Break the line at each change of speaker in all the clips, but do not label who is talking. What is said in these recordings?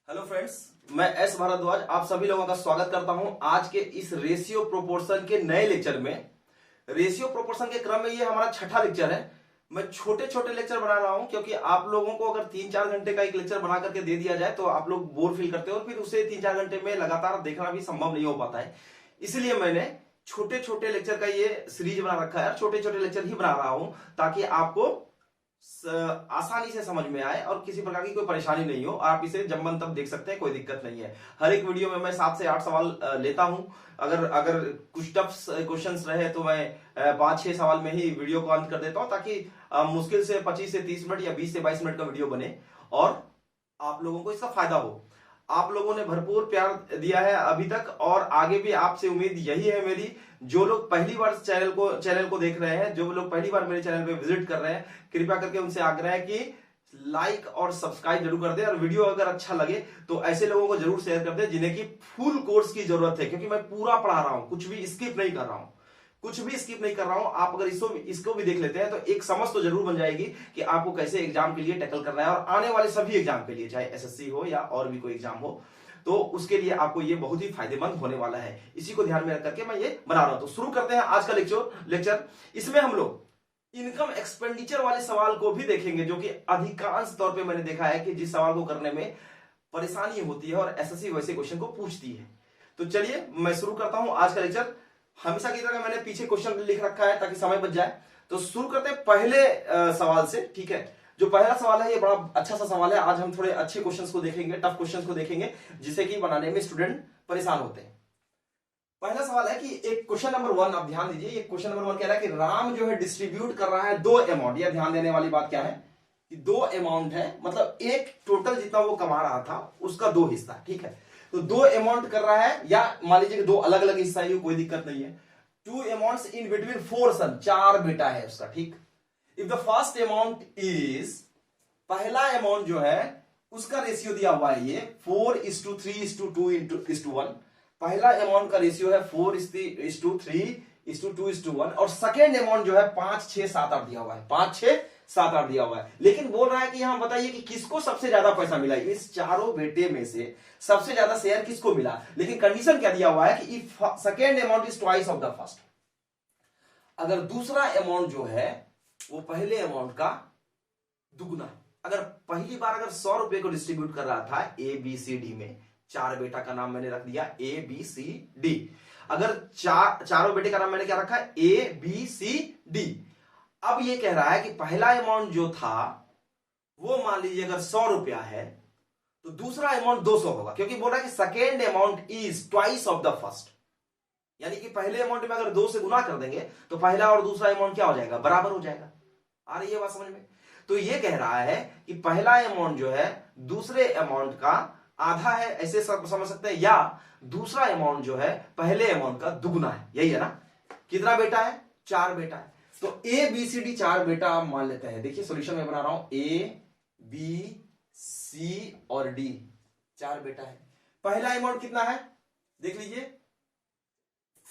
Hello friends, मैं S Bhardwaj आप सभी लोगों का स्वागत करता हूं आज के इस रेशियो प्रोपोर्शन के नए लेक्चर में। रेशियो प्रोपोर्शन के क्रम में ये हमारा छठा लेक्चर है। मैं छोटे छोटे लेक्चर बना रहा हूं क्योंकि आप लोगों को अगर 3-4 घंटे का एक लेक्चर बना करके दे दिया जाए तो आप लोग बोर फील करते हो और फिर उसे 3-4 घंटे में लगातार देखना भी संभव नहीं हो पाता है। इसलिए मैंने छोटे छोटे लेक्चर का ये सीरीज बना रखा है। छोटे छोटे लेक्चर ही बना रहा हूं ताकि आपको आसानी से समझ में आए और किसी प्रकार की कोई परेशानी नहीं हो। आप इसे जब मन तब देख सकते हैं, कोई दिक्कत नहीं है। हर एक वीडियो में मैं 7 से 8 सवाल लेता हूं। अगर अगर कुछ टफ क्वेश्चंस रहे तो मैं 5-6 सवाल में ही वीडियो को अंत कर देता हूं ताकि मुश्किल से 25 से 30 मिनट या 20 से 22 मिनट का वीडियो बने और आप लोगों को इसका फायदा हो। आप लोगों ने भरपूर प्यार दिया है अभी तक और आगे भी आपसे उम्मीद यही है मेरी। जो लोग पहली बार चैनल को देख रहे हैं, जो लोग पहली बार मेरे चैनल पे विजिट कर रहे हैं, कृपया करके उनसे आग्रह है कि लाइक और सब्सक्राइब जरूर कर दे और वीडियो अगर अच्छा लगे तो ऐसे लोगों को जरूर शेयर कर दे जिन्हें की फुल कोर्स की जरूरत है, क्योंकि मैं पूरा पढ़ा रहा हूं, कुछ भी स्किप नहीं कर रहा हूं। आप अगर इसको भी देख लेते हैं तो एक समझ तो जरूर बन जाएगी कि आपको कैसे एग्जाम के लिए टैकल करना है और आने वाले सभी एग्जाम के लिए, चाहे एसएससी हो या और भी कोई एग्जाम हो, तो उसके लिए आपको ये बहुत ही फायदेमंद होने वाला है। इसी को ध्यान में रख करके मैं ये बना रहा हूं। तो शुरू करते हैं आज का लेक्चर। इसमें हम लोग इनकम एक्सपेंडिचर वाले सवाल को भी देखेंगे, जो कि अधिकांश तौर पे मैंने देखा है कि जिस सवाल को करने में परेशानी होती है और एसएससी वैसे क्वेश्चन को पूछती है। तो चलिए मैं शुरू करता हूं आज का लेक्चर। हमेशा की तरह मैंने पीछे क्वेश्चन लिख रखा है ताकि समय बच जाए। तो शुरू करते हैं पहले सवाल से, ठीक है। जो पहला सवाल है ये बड़ा अच्छा सा सवाल है। आज हम थोड़े अच्छे क्वेश्चंस को देखेंगे, टफ क्वेश्चंस को देखेंगे जिसे कि बनाने में स्टूडेंट परेशान होते हैं। पहला सवाल है कि एक क्वेश्चन नंबर 1, आप ध्यान दीजिए। ये क्वेश्चन नंबर 1 कह रहा है कि राम जो है डिस्ट्रीब्यूट कर रहा है 2 अमाउंट। यह ध्यान देने वाली बात क्या है कि 2 अमाउंट है, मतलब एक टोटल जितना वो कमा रहा था उसका 2 हिस्सा, ठीक है। तो 2 अमाउंट कर रहा है, या मान लीजिए 2 अलग अलग हिस्सा है, कोई दिक्कत नहीं है। 2 अमाउंट्स इन बिटवीन 4 सन, 4 बेटा है उसका, ठीक। If the first amount is, पहला अमाउंट जो है उसका रेशियो दिया हुआ है ये 4:3:2:1। पहला अमाउंट का रेशियो है 4:3:2:1 और सेकेंड अमाउंट जो है 5-6-7-8 दिया हुआ है, 5-6-7-8 दिया हुआ है। लेकिन बोल रहा है कि यहां बताइए कि किसको सबसे ज्यादा पैसा मिला, इस चारों बेटे में से सबसे ज्यादा शेयर किसको मिला। लेकिन कंडीशन क्या दिया हुआ है कि if second amount is twice of the first, अगर दूसरा अमाउंट जो है वो पहले अमाउंट का दुगना है। अगर पहली बार अगर 100 रुपए को डिस्ट्रीब्यूट कर रहा था ए बी सी डी में, 4 बेटा का नाम मैंने रख दिया ए बी सी डी। अगर चारों बेटे का नाम मैंने क्या रखा है, ए बी सी डी। अब ये कह रहा है कि पहला अमाउंट जो था वो मान लीजिए अगर 100 रुपया है तो दूसरा अमाउंट 200 होगा, क्योंकि बोल रहा है कि second amount is twice of the first. यानी कि पहले अमाउंट में अगर 2 से गुना कर देंगे तो पहला और दूसरा अमाउंट क्या हो जाएगा, बराबर हो जाएगा। आ रही है बात समझ में। तो ये कह रहा है कि पहला अमाउंट जो है दूसरे अमाउंट का आधा है, ऐसे सब समझ सकते हैं, या दूसरा अमाउंट जो है पहले अमाउंट का दुगना है। यही है ना। कितना बेटा है, 4 बेटा है। तो ए बी सी डी 4 बेटा आप मान लेते हैं। देखिए सॉल्यूशन में बना रहा हूं, ए बी सी और डी 4 बेटा है। पहला अमाउंट कितना है देख लीजिए,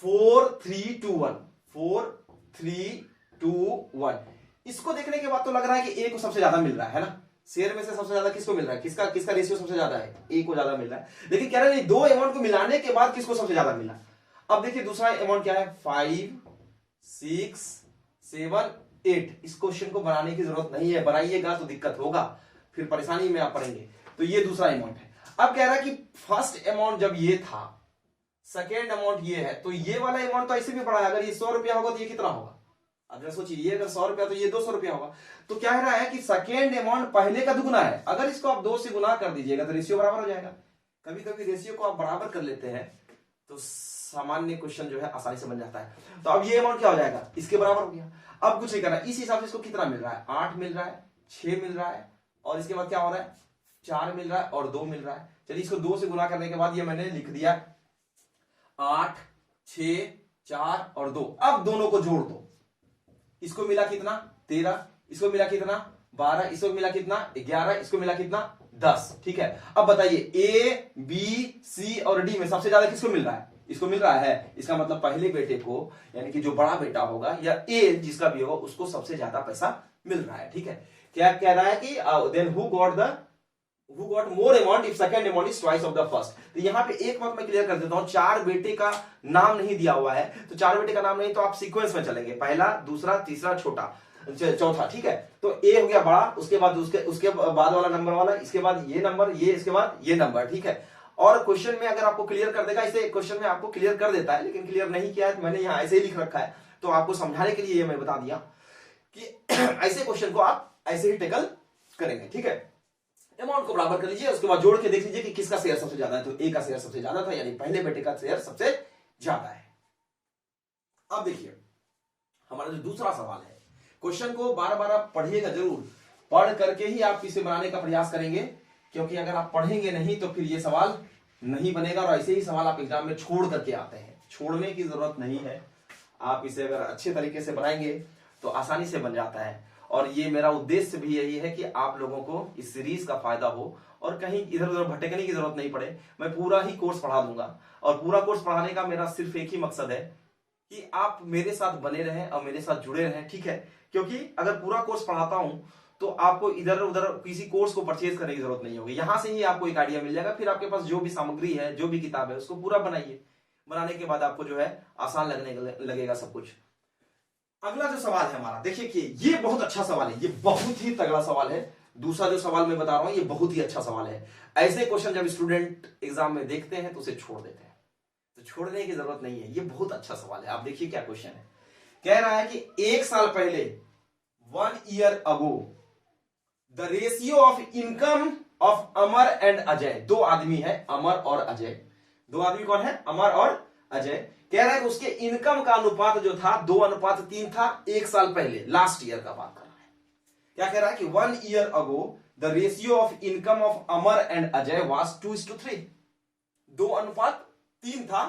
4:3:2:1, 4:3:2:1। इसको देखने के बाद तो लग रहा है कि ए को सबसे ज्यादा मिल रहा है ना। शेयर में से सबसे ज्यादा किसको मिल रहा है, किसका रेशियो सबसे ज्यादा है, ए को ज्यादा मिल रहा है। लेकिन कह रहे नहीं, 2 अमाउंट को मिलाने के बाद किसको सबसे ज्यादा मिला। अब देखिए दूसरा अमाउंट क्या है, 5, 6, 7, 8। इस क्वेश्चन को बनाने की जरूरत नहीं है, बनाइएगा तो दिक्कत होगा, फिर परेशानी में आप पड़ेंगे। तो ये दूसरा अमाउंट है। अब कह रहा है कि फर्स्ट अमाउंट जब ये था, सेकेंड अमाउंट ये है, तो ये वाला अमाउंट तो ऐसे भी पड़ा है। अगर ये 100 रुपया होगा तो ये कितना होगा, अगर सोचिए ये अगर 100 रुपया तो ये 200 रुपया होगा। तो क्या कह रहा है कि सेकेंड अमाउंट पहले का दुगुना है। अगर इसको आप 2 से गुना कर दीजिएगा तो रेशियो बराबर हो जाएगा। कभी कभी रेशियो को आप बराबर कर लेते हैं तो सामान्य क्वेश्चन जो है आसानी से बन जाता है। तो अब ये अमाउंट क्या हो जाएगा, इसके बराबर हो गया। अब कुछ नहीं करना, इस हिसाब से इसको कितना मिल रहा है, 8 मिल रहा है, 6 मिल रहा है, और इसके बाद क्या हो रहा है, 4 मिल रहा है और 2 मिल रहा है। चलिए इसको 2 से गुना करने के बाद ये मैंने लिख दिया 8, 6, 4 और 2। अब दोनों को जोड़ दो। इसको मिला कितना, 13, इसको मिला कितना, 12, इसको मिला कितना, 11, इसको मिला कितना, 10। ठीक है। अब बताइए ए बी सी और डी में सबसे ज्यादा किसको मिल रहा है, इसको मिल रहा है। इसका मतलब पहले बेटे को, यानी कि जो बड़ा बेटा होगा या ए जिसका भी होगा, उसको सबसे ज्यादा पैसा मिल रहा है। ठीक है। क्या कह रहा है कि then who got the who got more amount if second amount is twice of the first। तो यहाँ पे एक बात मैं क्लियर कर देता हूँ, चार बेटे का नाम नहीं दिया हुआ है, तो चार बेटे का नाम नहीं, तो आप सीक्वेंस में चलेंगे, पहला, दूसरा, तीसरा, चौथा, ठीक है। तो ए हो गया बड़ा, उसके बाद उसके बाद वाला नंबर वाला, इसके बाद ये नंबर, ये इसके बाद ये नंबर, ठीक है। और क्वेश्चन में अगर आपको क्लियर कर देगा, इसे क्वेश्चन में आपको क्लियर कर देता है, लेकिन क्लियर नहीं किया है तो मैंने यहाँ ऐसे ही लिख रखा है, तो आपको समझाने के लिए ये मैं बता दिया कि ऐसे क्वेश्चन को आप ऐसे ही टेकल करेंगे, ठीक है। अमाउंट को बराबर कर लीजिए, उसके बाद जोड़ के देख लीजिए कि किसका शेयर सबसे ज्यादा है, तो ए का शेयर सबसे ज्यादा था, यानी पहले बेटे का शेयर सबसे ज्यादा है। अब देखिए हमारा जो दूसरा सवाल है, क्वेश्चन को बार बार आप पढ़िएगा जरूर, पढ़ करके ही आप इसे बनाने का प्रयास करेंगे, क्योंकि अगर आप पढ़ेंगे नहीं तो फिर ये सवाल नहीं बनेगा, और ऐसे ही सवाल आप एग्जाम में छोड़ करके आते हैं। छोड़ने की जरूरत नहीं है, आप इसे अगर अच्छे तरीके से बनाएंगे तो आसानी से बन जाता है। और ये मेरा उद्देश्य भी यही है कि आप लोगों को इस सीरीज का फायदा हो और कहीं इधर उधर भटकने की जरूरत नहीं पड़े। मैं पूरा ही कोर्स पढ़ा दूंगा, और पूरा कोर्स पढ़ाने का मेरा सिर्फ एक ही मकसद है कि आप मेरे साथ बने रहें और मेरे साथ जुड़े रहें, ठीक है। क्योंकि अगर पूरा कोर्स पढ़ाता हूं तो आपको इधर उधर किसी कोर्स को परचेज करने की जरूरत नहीं होगी, यहां से ही आपको एक आइडिया मिल जाएगा। फिर आपके पास जो भी सामग्री है, जो भी किताब है, उसको पूरा बनाइए, बनाने के बाद आपको जो है आसान लगेगा सब कुछ। अगला जो सवाल है हमारा, देखिए कि ये बहुत अच्छा सवाल है, ये बहुत ही तगड़ा सवाल है। दूसरा जो सवाल मैं बता रहा हूं ये बहुत ही अच्छा सवाल है। ऐसे क्वेश्चन जब स्टूडेंट एग्जाम में देखते हैं तो उसे छोड़ देते हैं, तो छोड़ने की जरूरत नहीं है, ये बहुत अच्छा सवाल है। आप देखिए क्या क्वेश्चन है, कह रहा है कि एक साल पहले 1 year ago the ratio of income of Amar and Ajay, दो आदमी है अमर और अजय, दो आदमी कौन है, अमर और अजय। कह रहा है कि उसके इनकम का अनुपात जो था 2:3 था एक साल पहले, लास्ट ईयर का बात कर रहा है। क्या कह रहा है कि 1 year ago the ratio of income of Amar and Ajay was 2:3, 2:3 था,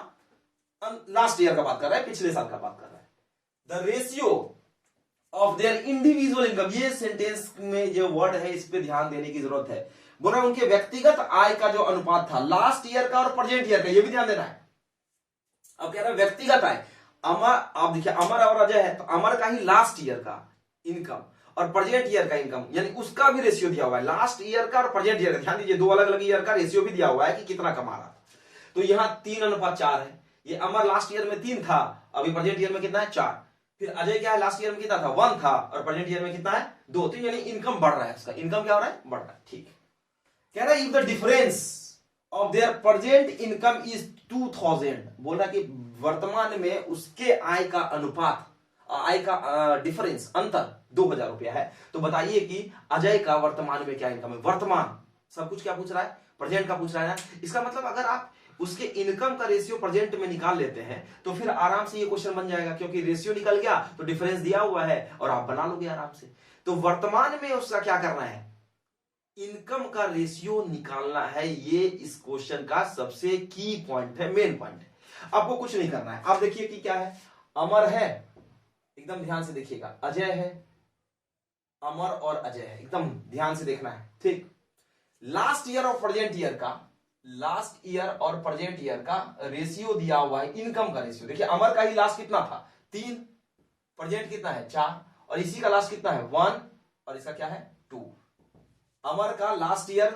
लास्ट ईयर का बात कर रहा है, पिछले साल का बात कर रहा है। The ratio of their individual income, ये सेंटेंस में जो वर्ड है इस पे ध्यान देने की जरूरत है। बोला उनके व्यक्तिगत आय का जो अनुपात था लास्ट ईयर का और प्रेजेंट ईयर का, ये भी ध्यान देना है। अब कह रहा है व्यक्तिगत आय, अमर, आप देखिए अमर और अजय है, तो अमर का ही लास्ट ईयर का इनकम और प्रेजेंट ईयर का इनकम, यानी उसका भी रेशियो दिया हुआ है, लास्ट ईयर का और प्रेजेंट ईयर का। ध्यान दीजिए, दो अलग अलग ईयर का रेशियो भी दिया हुआ है कि कितना कमा रहा था। तो यहां 3:4 है, ये अमर लास्ट ईयर में 3 था, अभी प्रेजेंट ईयर में कितना है, 4। फिर अजय क्या है, लास्ट ईयर में कितना था, 1 था, और प्रेजेंट ईयर में कितना है, 2। तो यानी इनकम बढ़ रहा है, उसका इनकम क्या हो रहा है, बढ़ रहा है, ठीक है। कह रहा है if the difference of their present income is 2000, बोल रहा है कि वर्तमान में उसके आय का अनुपात, आय का डिफरेंस, अंतर 2000 रुपया है, तो बताइए कि अजय का वर्तमान में क्या इनकम है। वर्तमान सब कुछ क्या पूछ रहा है, प्रेजेंट का पूछ रहा है ना। इसका मतलब अगर आप उसके इनकम का रेशियो प्रेजेंट में निकाल लेते हैं तो फिर आराम से ये क्वेश्चन बन जाएगा, क्योंकि रेशियो निकल गया तो डिफरेंस दिया हुआ है और आप बना लोगे आराम से। तो वर्तमान में उसका क्या करना है, इनकम का रेशियो निकालना है, ये इस क्वेश्चन का सबसे की पॉइंट है, मेन पॉइंट है। आपको कुछ नहीं करना है। आप देखिए कि क्या है, अमर है, एकदम ध्यान से देखिएगा, अजय है, अमर और अजय है, एकदम ध्यान से देखना है, ठीक। लास्ट ईयर और प्रेजेंट ईयर का, लास्ट ईयर और प्रेजेंट ईयर का रेशियो दिया हुआ है, इनकम का रेशियो। देखिए अमर का ही लास्ट कितना था, 3, प्रेजेंट कितना है, 4, और इसी का लास्ट कितना है, 1, और इसका क्या है, 2। अमर का लास्ट ईयर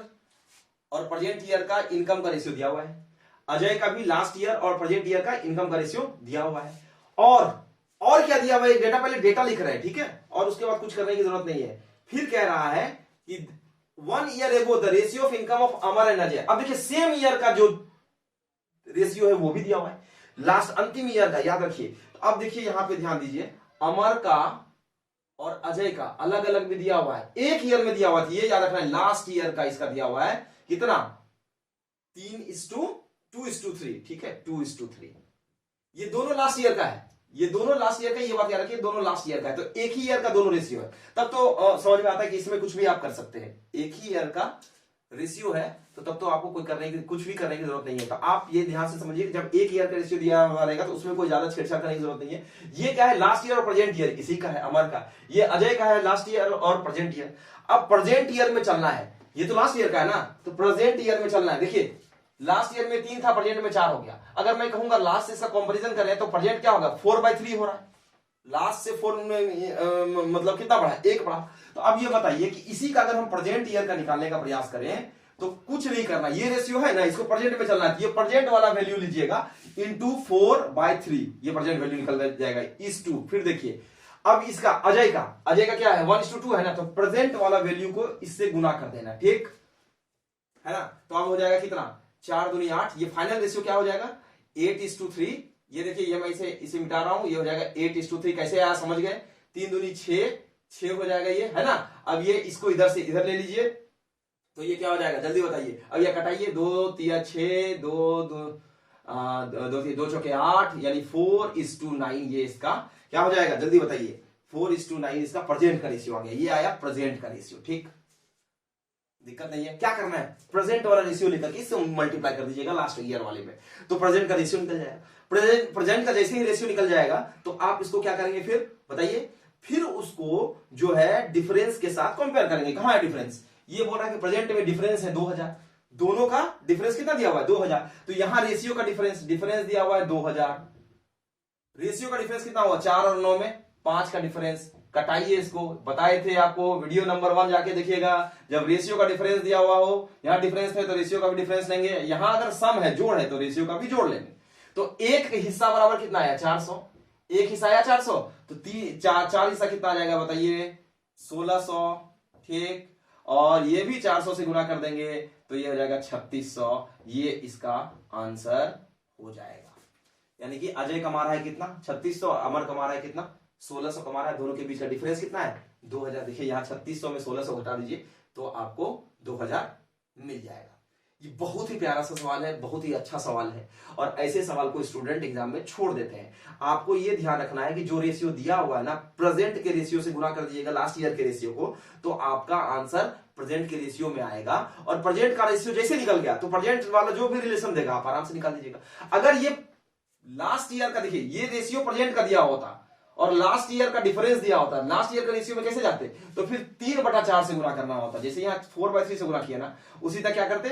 और प्रेजेंट ईयर का इनकम का रेशियो दिया हुआ है, अजय का भी लास्ट ईयर और प्रेजेंट ईयर का इनकम का रेशियो दिया हुआ है, और क्या दिया हुआ है, डेटा, पहले डेटा लिख रहे हैं, ठीक है, और उसके बाद कुछ करने की जरूरत नहीं है। फिर कह रहा है कि 1 year ago the ratio of income of Amar and Ajay. अब देखिए सेम ईयर का जो रेशियो है वो भी दिया हुआ है, लास्ट अंतिम ईयर का, याद रखिए। तो अब देखिए यहां पे ध्यान दीजिए, अमर का और अजय का अलग अलग भी दिया हुआ है, एक ईयर में दिया हुआ था, ये याद रखना है, लास्ट ईयर का इसका दिया हुआ है कितना, 3:2:3, ठीक है, 2:3। ये दोनों लास्ट ईयर का है, ये दोनों लास्ट ईयर का, ये बात याद रखिए, दोनों लास्ट ईयर का है, तो एक ही ईयर का दोनों रेशियो है। तब तो समझ में आता है कि इसमें कुछ भी आप कर सकते हैं, एक ही ईयर का रेशियो है, तो तब तो आपको कुछ भी करने की जरूरत नहीं है। तो आप ये ध्यान से समझिए कि जब एक ईयर का रेशियो दिया हुआ रहेगा तो उसमें कोई ज्यादा छेड़छाड़ करने की जरूरत नहीं है। ये क्या है, लास्ट ईयर और प्रेजेंट ईयर, इसी का है अमर का, ये अजय का है लास्ट ईयर और प्रेजेंट ईयर। अब प्रेजेंट ईयर में चलना है, ये तो लास्ट ईयर का है ना, तो प्रेजेंट ईयर में चलना है। देखिए लास्ट ईयर में 3 था, प्रेजेंट में 4 हो गया। अगर मैं कहूंगा लास्ट से इसका कंपैरिजन करें तो प्रेजेंट क्या होगा, 4/3 हो रहा है, लास्ट से 4 मतलब कितना बढ़ा, 1 बढ़ा। तो अब ये बताइए कि इसी का अगर हम प्रेजेंट ईयर का निकालने का प्रयास करें तो कुछ नहीं करना, ये रेशियो है ना, इसको प्रेजेंट में चलना है, ये प्रेजेंट वाला वैल्यू लीजिएगा इंटू 4/3, ये प्रेजेंट वैल्यू निकल जाएगा इस 2। फिर देखिए अब इसका अजय का क्या है 1:2 है ना, तो प्रेजेंट वाला वैल्यू को इससे गुना कर देना, ठीक है ना। तो अब हो जाएगा कितना 4 दूनी 8, ये फाइनल रेशियो क्या हो जाएगा 8:3। ये देखिए ये मैं इसे मिटा रहा हूं, ये हो जाएगा 8:3। कैसे आया समझ गए, 3 दूनी 6 हो जाएगा ये, है ना। अब ये इसको इधर से इधर ले लीजिए, तो ये क्या हो जाएगा जल्दी बताइए। अब ये कटाइए, 2 3 6, 2 चौके 8 यानी 4:9, ये इसका क्या हो जाएगा जल्दी बताइए 4:9 इसका प्रेजेंट का रेशियो आ गया, ये आया प्रेजेंट का रेशियो, ठीक, दिक्कत नहीं है। क्या करना है प्रेजेंट वाला रेशियो लेकर के इससे मल्टीप्लाई कर दीजिएगा लास्ट ईयर वाले में, तो प्रेजेंट का रेशियो निकल जाएगा। प्रेजेंट का जैसे ही रेशियो निकल जाएगा तो आप इसको क्या करेंगे फिर बताइए, फिर उसको जो है डिफरेंस के साथ कंपेयर करेंगे। कहां है डिफरेंस, ये बोल रहा है कि प्रेजेंट में डिफरेंस है 2000, दोनों का डिफरेंस कितना दिया हुआ है 2000, तो यहां रेशियो का डिफरेंस दिया हुआ है 2000, रेशियो का डिफरेंस कितना हुआ 4 और 9 में 5 का डिफरेंस। कटाइए इसको, बताए थे आपको वीडियो नंबर 1 जाके देखिएगा, जब रेशियो का डिफरेंस दिया हुआ हो, यहां डिफरेंस है तो रेशियो का भी डिफरेंस लेंगे, यहां अगर सम है जोड़ है तो रेशियो का भी जोड़ लेंगे। तो एक हिस्सा बराबर कितना आया 400, एक हिस्सा आया 400, तो 4 हिस्सा कितना आ जाएगा बताइए 1600, ठीक, और ये भी 400 से गुना कर देंगे तो ये हो जाएगा 3600, ये इसका आंसर हो जाएगा। यानी कि अजय कमा रहा है कितना 3600, अमर कमा रहा है कितना 1600 कमा रहा है, दोनों के बीच का डिफरेंस कितना है 2000। देखिए यहाँ 3600 में 1600 घटा दीजिए तो आपको 2000 मिल जाएगा। ये बहुत ही प्यारा सा सवाल है, बहुत ही अच्छा सवाल है, और ऐसे सवाल को स्टूडेंट एग्जाम में छोड़ देते हैं। आपको ये ध्यान रखना है कि जो रेशियो दिया हुआ है ना, प्रेजेंट के रेशियो से गुना कर दीजिएगा लास्ट ईयर के रेशियो को, तो आपका आंसर प्रेजेंट के रेशियो में आएगा। और प्रेजेंट का रेशियो जैसे निकल गया तो प्रेजेंट वाला जो भी रिलेशन देगा आप आराम से निकाल दीजिएगा। अगर ये लास्ट ईयर का देखिए, ये रेशियो प्रेजेंट का दिया होता और लास्ट ईयर का डिफरेंस दिया होता, लास्ट ईयर का रेशियो में कैसे जाते, तो फिर 3/4 से गुना करना होता। जैसे यहाँ 4/3 से गुना किया ना, उसी तरह क्या करते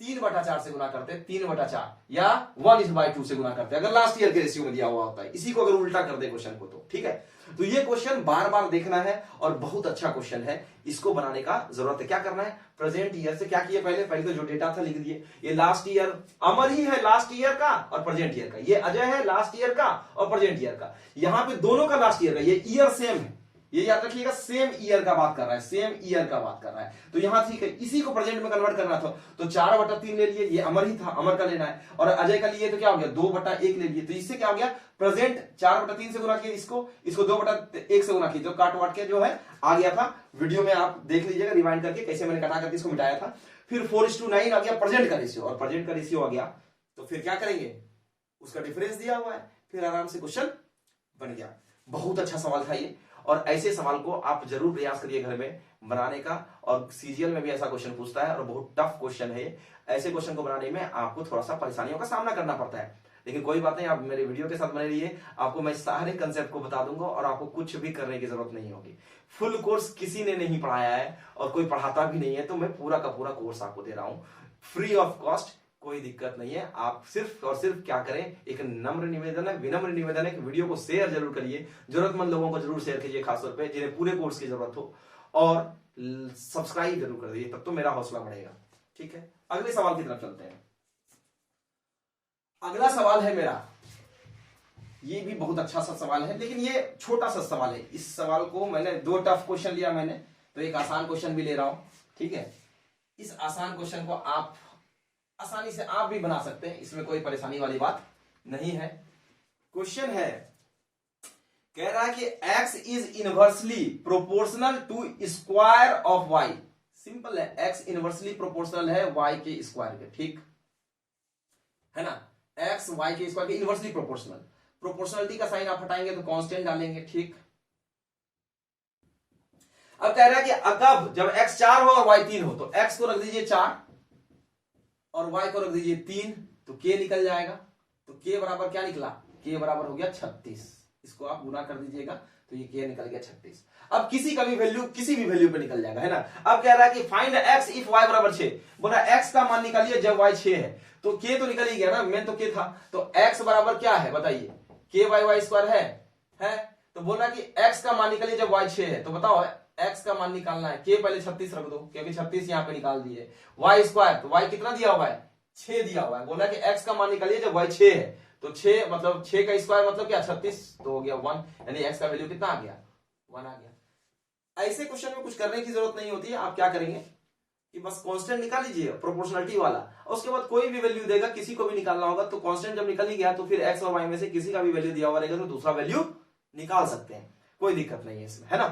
3/4 से गुना करते, 3/4 या 1/2 से गुना करते, अगर लास्ट ईयर के रेशियो में दिया हुआ होता है। इसी को अगर उल्टा कर दे क्वेश्चन को तो ठीक है। तो ये क्वेश्चन बार बार देखना है और बहुत अच्छा क्वेश्चन है, इसको बनाने का जरूरत है। क्या करना है प्रेजेंट ईयर से क्या किए, पहले तो जो डेटा था लिख दिए। ये लास्ट ईयर अमर ही है लास्ट ईयर का और प्रेजेंट ईयर का, ये अजय है लास्ट ईयर का और प्रेजेंट ईयर का, यहां पे दोनों का लास्ट ईयर का, ये ईयर सेम है, ये याद रखिएगा सेम ईयर का बात कर रहा है, सेम ईयर का बात कर रहा है। तो यहां ठीक है, इसी को प्रेजेंट में कन्वर्ट करना था तो 4/3 ले लिए, ये अमर ही था, अमर का लेना है, और अजय का लिए तो क्या हो गया 2/1 ले लिए। तो इससे क्या हो गया प्रेजेंट 4/3 से गुना किया, इसको 2/1 से गुना किया, तो काट वाट के जो है आ गया था। वीडियो में आप देख लीजिएगा रिवाइंड करके कैसे मैंने कटा करके इसको मिटाया था। फिर 4:9 आ गया प्रेजेंट का रेशियो, और प्रेजेंट का रेशियो आ गया तो फिर क्या करेंगे, उसका डिफरेंस दिया हुआ है, फिर आराम से क्वेश्चन बन गया। बहुत अच्छा सवाल था ये, और ऐसे सवाल को आप जरूर प्रयास करिए घर में बनाने का, और सीजीएल में भी ऐसा क्वेश्चन पूछता है और बहुत टफ क्वेश्चन है। ऐसे क्वेश्चन को बनाने में आपको थोड़ा सा परेशानियों का सामना करना पड़ता है, लेकिन कोई बात नहीं, आप मेरे वीडियो के साथ बने रहिए, आपको मैं सारे कंसेप्ट को बता दूंगा और आपको कुछ भी करने की जरूरत नहीं होगी। फुल कोर्स किसी ने नहीं पढ़ाया है और कोई पढ़ाता भी नहीं है, तो मैं पूरा का पूरा कोर्स आपको दे रहा हूं फ्री ऑफ कॉस्ट, कोई दिक्कत नहीं है। आप सिर्फ और सिर्फ क्या करें, एक नम्र निवेदन है, विनम्र निवेदन है कि वीडियो को शेयर जरूर करिए, जरूरतमंद लोगों को जरूर शेयर कीजिए, खासतौर पे जिन्हें पूरे कोर्स की जरूरत हो, और सब्सक्राइब जरूर कर दीजिए, तब तो मेरा हौसला बढ़ेगा। ठीक है, अगले सवाल की तरफ चलते हैं। अगला सवाल है मेरा, ये भी बहुत अच्छा सा सवाल है, लेकिन ये छोटा सा सवाल है। इस सवाल को मैंने 2 टफ क्वेश्चन लिया मैंने, तो एक आसान क्वेश्चन भी ले रहा हूं। ठीक है, इस आसान क्वेश्चन को आप आसानी से आप भी बना सकते हैं, इसमें कोई परेशानी वाली बात नहीं है। क्वेश्चन है, कह रहा है कि x is inversely proportional to square of y। Simple है, x इनवर्सली प्रोपोर्शनल है y के स्क्वायर के, ठीक है ना। x y के स्क्वायर के इनवर्सली प्रोपोर्शनल, प्रोपोर्शनलिटी का साइन आप हटाएंगे तो कांस्टेंट डालेंगे, ठीक। अब कह रहा है कि अकब जब x 4 हो और y 3 हो, तो x को रख दीजिए 4 और y को रख दीजिए 3, तो k निकल जाएगा। तो k बराबर क्या निकला, k बराबर हो गया 36। इसको आप गुना कर दीजिएगा तो ये k निकल गया 36। अब किसी का भी वैल्यू किसी भी वैल्यू पे निकल जाएगा, है ना। अब कह रहा है कि फाइंड x इफ y बराबर 6, बोला x का मान निकालिए जब y 6 है, तो k तो निकल ही गया ना, मेन तो k था। तो x बराबर क्या है बताइए, k बाई y स्क्वायर है। तो बोला कि x का मान निकालिए जब y 6 है, तो बताओ x का मान निकालना है, k पहले 36 रख दो क्योंकि 36 यहाँ पे निकाल दिए। y स्क्वायर, तो y कितना दिया हुआ है, 6 दिया हुआ है। बोला कि x का मान निकालिए जब y 6 है, तो 6 मतलब 6 का स्क्वायर मतलब क्या 36, तो हो गया 1, यानी x का वैल्यू कितना आ गया, 1 आ गया। ऐसे क्वेश्चन में कुछ करने की जरूरत नहीं होती है। आप क्या करेंगे कि बस कांस्टेंट निकाल लीजिए प्रोपोर्शनलिटी वाला, और उसके बाद कोई भी वैल्यू देगा, किसी को भी निकालना होगा, तो कांस्टेंट जब निकल ही गया तो फिर x और y में से किसी का भी वैल्यू दिया हुआ रहेगा तो दूसरा वैल्यू निकाल सकते हैं, कोई दिक्कत नहीं है इसमें, है ना।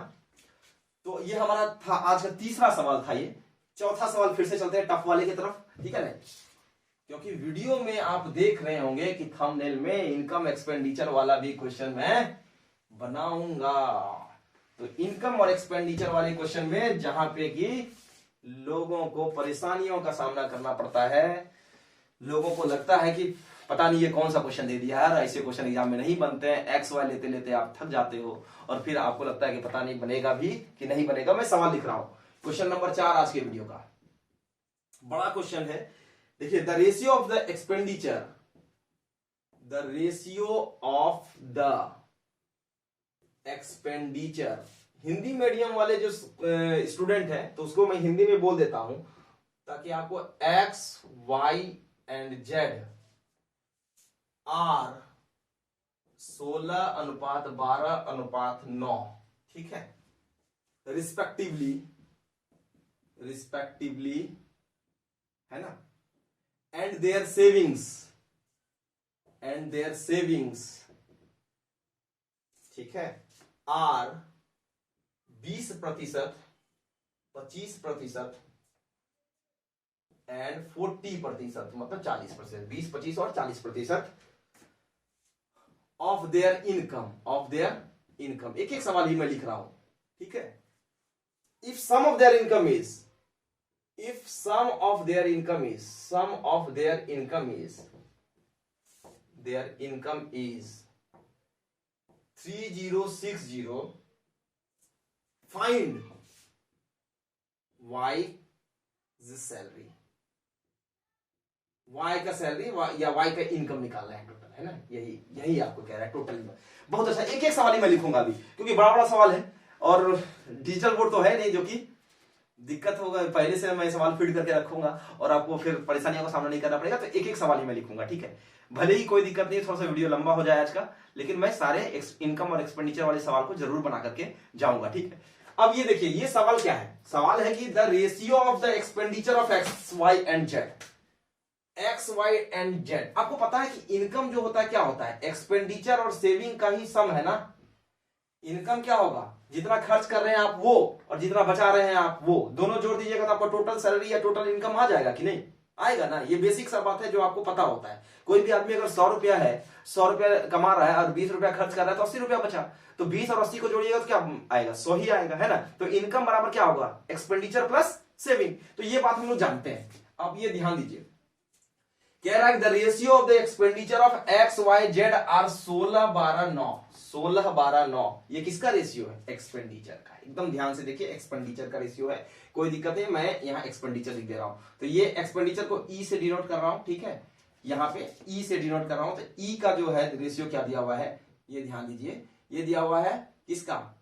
तो ये हमारा था आज का तीसरा सवाल था। ये चौथा सवाल फिर से चलते हैं टफ वाले की तरफ, ठीक है ना, क्योंकि वीडियो में आप देख रहे होंगे कि थंबनेल में इनकम एक्सपेंडिचर वाला भी क्वेश्चन मैं बनाऊंगा। तो इनकम और एक्सपेंडिचर वाले क्वेश्चन में जहां पे कि लोगों को परेशानियों का सामना करना पड़ता है, लोगों को लगता है कि पता नहीं ये कौन सा क्वेश्चन दे दिया यार, ऐसे क्वेश्चन एग्जाम में नहीं बनते हैं, एक्स वाई लेते लेते आप थक जाते हो और फिर आपको लगता है कि पता नहीं बनेगा भी कि नहीं बनेगा। मैं सवाल लिख रहा हूं, क्वेश्चन नंबर 4 आज के वीडियो का बड़ा क्वेश्चन है। देखिए, the ratio of the expenditure, the ratio of the expenditure, Hindi medium वाले जो स्टूडेंट हैं तो उसको मैं हिंदी में बोल देता हूं ताकि आपको X Y and Z are 16:12:9, ठीक है, रिस्पेक्टिवली है ना, एंड देयर सेविंग्स, ठीक है, आर 20%, 25% एंड 40%, मतलब 40%, 20, 25 और 40% ऑफ देयर इनकम। एक एक सवाल ही मैं लिख रहा हूं, ठीक है। If sum of their income is 3060, find Y salary, Y का सैलरी या वाई का इनकम निकालना है टोटल, है ना, यही आपको कह रहा है टोटल। बहुत अच्छा, एक एक सवाल ही मैं लिखूंगा अभी क्योंकि बड़ा बड़ा सवाल है और डिजिटल बोर्ड तो है नहीं, जो कि दिक्कत होगा, पहले से मैं सवाल फीड करके रखूंगा और आपको फिर परेशानियों का सामना नहीं करना पड़ेगा। तो एक एक सवाल ही मैं लिखूंगा, ठीक है, भले ही कोई दिक्कत नहीं, थोड़ा सा वीडियो लंबा हो जाए आज का, लेकिन मैं सारे इनकम और एक्सपेंडिचर वाले सवाल को जरूर बना करके जाऊंगा, ठीक है। अब ये देखिए, ये सवाल क्या है, सवाल है कि the ratio of the expenditure of X Y and Z. आपको पता है कि इनकम जो होता है क्या होता है, एक्सपेंडिचर और सेविंग का ही सम है ना। इनकम क्या होगा, जितना खर्च कर रहे हैं आप वो, और जितना बचा रहे हैं आप वो, दोनों जोड़ दीजिएगा तो आपको टोटल सैलरी या टोटल इनकम आ जाएगा कि नहीं, आएगा ना। ये बेसिक सा बात है जो आपको पता होता है। कोई भी आदमी अगर 100 रुपया है, 100 रुपया कमा रहा है और 20 रुपया खर्च कर रहा है तो 80 रुपया बचा, तो 20 और 80 को जोड़िएगा तो क्या आएगा, 100 ही आएगा, है ना। तो इनकम बराबर क्या होगा, एक्सपेंडिचर प्लस सेविंग। तो ये बात हम लोग जानते हैं। अब ये ध्यान दीजिए, कह रहा है the ratio of the expenditure of X Y Z are 16:12:9। ये किसका रेशियो है, एक्सपेंडिचर का। एकदम ध्यान से देखिए, एक्सपेंडिचर का रेशियो है, कोई दिक्कत है, मैं यहाँ एक्सपेंडिचर लिख दे रहा हूं। तो ये एक्सपेंडिचर को ई से डिनोट कर रहा हूं, ठीक है, यहाँ पे ई से डिनोट कर रहा हूं। तो ई का जो है रेशियो क्या दिया हुआ है, ये ध्यान दीजिए, ये दिया हुआ है किसका,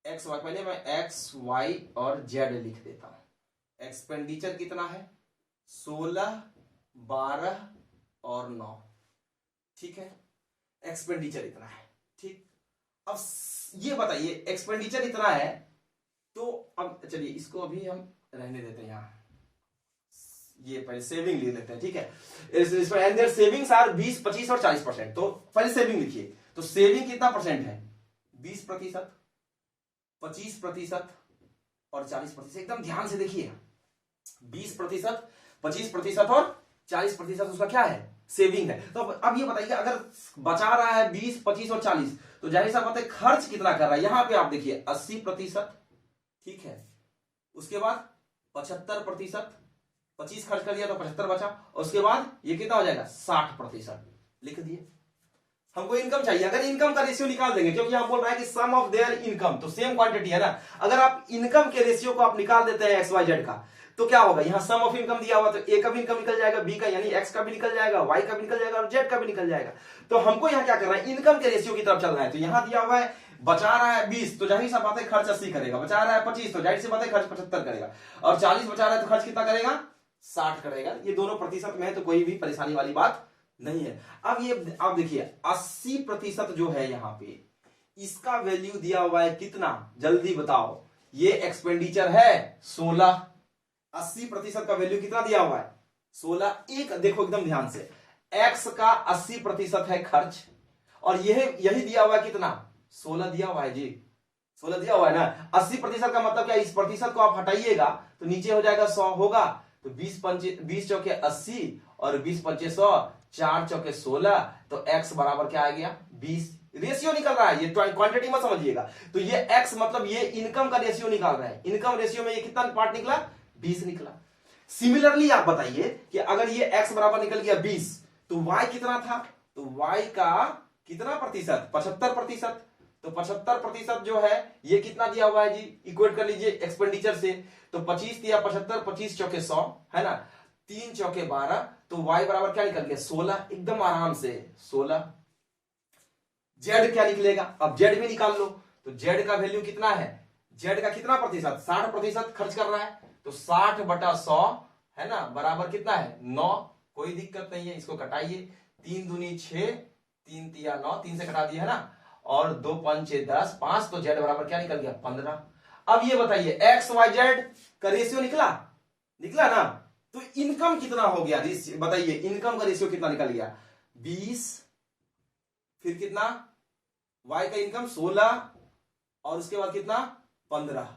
एक्स वाई। पहले मैं एक्स वाई और जेड लिख देता हूं। एक्सपेंडिचर कितना है, 16, 12 और 9, ठीक है, एक्सपेंडिचर इतना है, ठीक। अब ये बताइए, एक्सपेंडिचर इतना है तो अब चलिए इसको अभी हम रहने देते हैं, यहां ये पहले सेविंग लिख लेते हैं, ठीक है। एंड देयर सेविंग्स आर 20, 25 और 40%। तो पहले सेविंग लिखिए, तो सेविंग कितना परसेंट है, 20%, 25% और 40%। एकदम ध्यान से देखिए, 20%, 25% और 40% उसका क्या है, सेविंग है। तो अब ये बताइए, अगर बचा रहा है 20, 25 और 40, तो जाहिर सा बात है खर्च कितना कर रहा है। यहां पे आप देखिए 80%, ठीक है, उसके बाद 75%, 25 खर्च कर दिया तो 75 बचा, और उसके बाद ये कितना हो जाएगा, 60% लिख दिए। हमको इनकम चाहिए, अगर इनकम का रेशियो निकाल देंगे, क्योंकि यहां बोल रहा है कि सम ऑफ देयर इनकम, तो सेम क्वांटिटी है ना। अगर आप इनकम के रेशियो को आप निकाल देते हैं एक्स वाई जेड का, तो क्या होगा, यहां सम ऑफ इनकम दिया हुआ, तो ए का भी इनकम निकल जाएगा, बी का यानी एक्स का भी निकल जाएगा, वाई का भी निकल जाएगा और जेड का भी निकल जाएगा। तो हमको यहां क्या करना है, इनकम के रेशियो की तरफ चलना है। तो यहां दिया हुआ है बचा रहा है 20 तो जाहिर सा बात है खर्च 80 करेगा, बचा रहा है 25 तो जाहिर सी बात है खर्च 75 करेगा, और 40 बचा रहा है तो खर्च कितना करेगा 60 करेगा। ये दोनों प्रतिशत में है तो कोई भी परेशानी वाली बात नहीं है। अब ये आप देखिए 80% जो है यहाँ पे इसका वैल्यू दिया हुआ है कितना, जल्दी बताओ। ये एक्सपेंडिचर है 16, 80% का वैल्यू कितना दिया हुआ है 16। एक देखो एकदम ध्यान से, एक्स का 80% है खर्च, और यही दिया हुआ है कितना 16 दिया हुआ है जी, 16 दिया हुआ है ना। 80% का मतलब क्या, इस प्रतिशत को आप हटाइएगा तो नीचे हो जाएगा 100 होगा, तो 20 चौके 80 और 20 पंचे 100, 4 चौके 16, तो x बराबर क्या आ गया 20। रेशियो निकल रहा है, ये क्वांटिटी मत समझिएगा। तो ये x मतलब ये इनकम का रेशियो निकाल रहा है, इनकम रेशियो में ये कितना पार्ट निकला 20 निकला। सिमिलरली आप बताइए कि अगर ये x बराबर निकल गया 20 तो y कितना था, तो y का कितना प्रतिशत 75%, तो 75% जो है ये कितना दिया हुआ है जी, इक्वेट कर लीजिए एक्सपेंडिचर से, तो 25 दिया 75, 25 चौके 100 है ना, 3 चौके 12, तो y बराबर क्या निकल गया 16, एकदम आराम से 16। z क्या निकलेगा, अब z भी निकाल लो, तो z का वैल्यू कितना है, z का कितना प्रतिशत 60% खर्च कर रहा है, तो 60/100 है ना बराबर कितना है 9, कोई दिक्कत नहीं है, इसको कटाइए, 3 दूनी 6, 3 तिया 9, 3 से कटा दिया है ना, और 2 पंचे 10, 5, तो z बराबर क्या निकल गया 15। अब ये बताइए एक्स वाई जेड का रेशियो निकला ना, तो इनकम कितना हो गया बताइए, इनकम का रेशियो कितना निकल गया 20, फिर कितना y का इनकम 16, और उसके बाद कितना 15।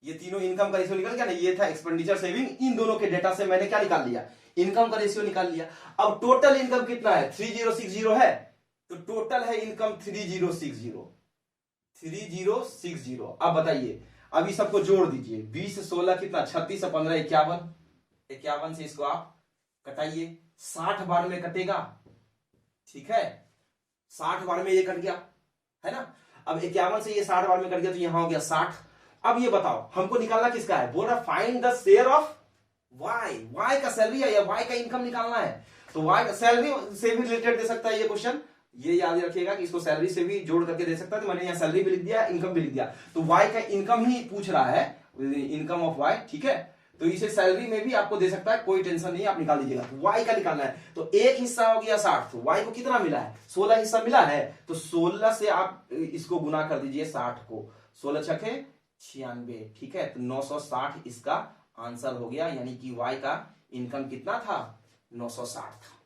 ये तीनों इनकम का रेशियो निकल गया ना, ये था एक्सपेंडिचर सेविंग, इन दोनों के डेटा से मैंने क्या निकाल लिया इनकम का रेशियो निकाल लिया। अब टोटल इनकम कितना है 3060 है, तो टोटल है इनकम 3060। अब बताइए, अभी सबको जोड़ दीजिए, 20 16 कितना 36 15 51, 51 से इसको आप कटाइए, 60 बार में कटेगा, ठीक है 60 बार में ये कट गया है ना। अब 51 से ये 60 बार में कट गया तो यहां हो गया 60। अब ये बताओ हमको निकालना किसका है, बोल रहा find the share of Y का सैलरी है या वाई का इनकम निकालना है, तो वाई सैलरी से भी रिलेटेड दे सकता है ये क्वेश्चन, ये याद रखिएगा कि इसको सैलरी से भी जोड़ करके दे सकता है, तो मैंने यहाँ सैलरी भी लिख दिया इनकम भी लिख दिया, तो वाई का इनकम ही पूछ रहा है, इनकम ऑफ वाई, ठीक है, तो इसे सैलरी में भी आपको दे सकता है, कोई टेंशन नहीं, आप निकाल दीजिएगा। तो वाई का निकालना है, तो एक हिस्सा हो गया 60, तो वाई को कितना मिला है 16 हिस्सा मिला है, तो 16 से आप इसको गुना कर दीजिए 60 को, 16 छके 96, ठीक है, तो 960 इसका आंसर हो गया, यानी कि वाई का इनकम कितना था 960 था।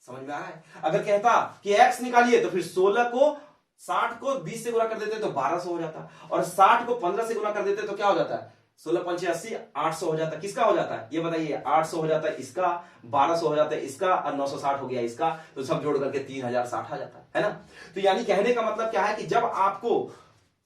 समझ में आ रहा है। अगर कहता कि एक्स निकालिए तो फिर 16 को 60 को 20 से गुना कर देते तो 1200 हो जाता, और 60 को 15 से गुना कर देते तो क्या हो जाता है 16 पंचे 80, 800 हो जाता। किसका हो जाता है ये बताइए, 800 हो जाता है इसका, 1200 हो जाता है इसका, और 960 हो गया इसका, तो सब जोड़ करके 3060 आ जाता है ना। तो यानी कहने का मतलब क्या है कि जब आपको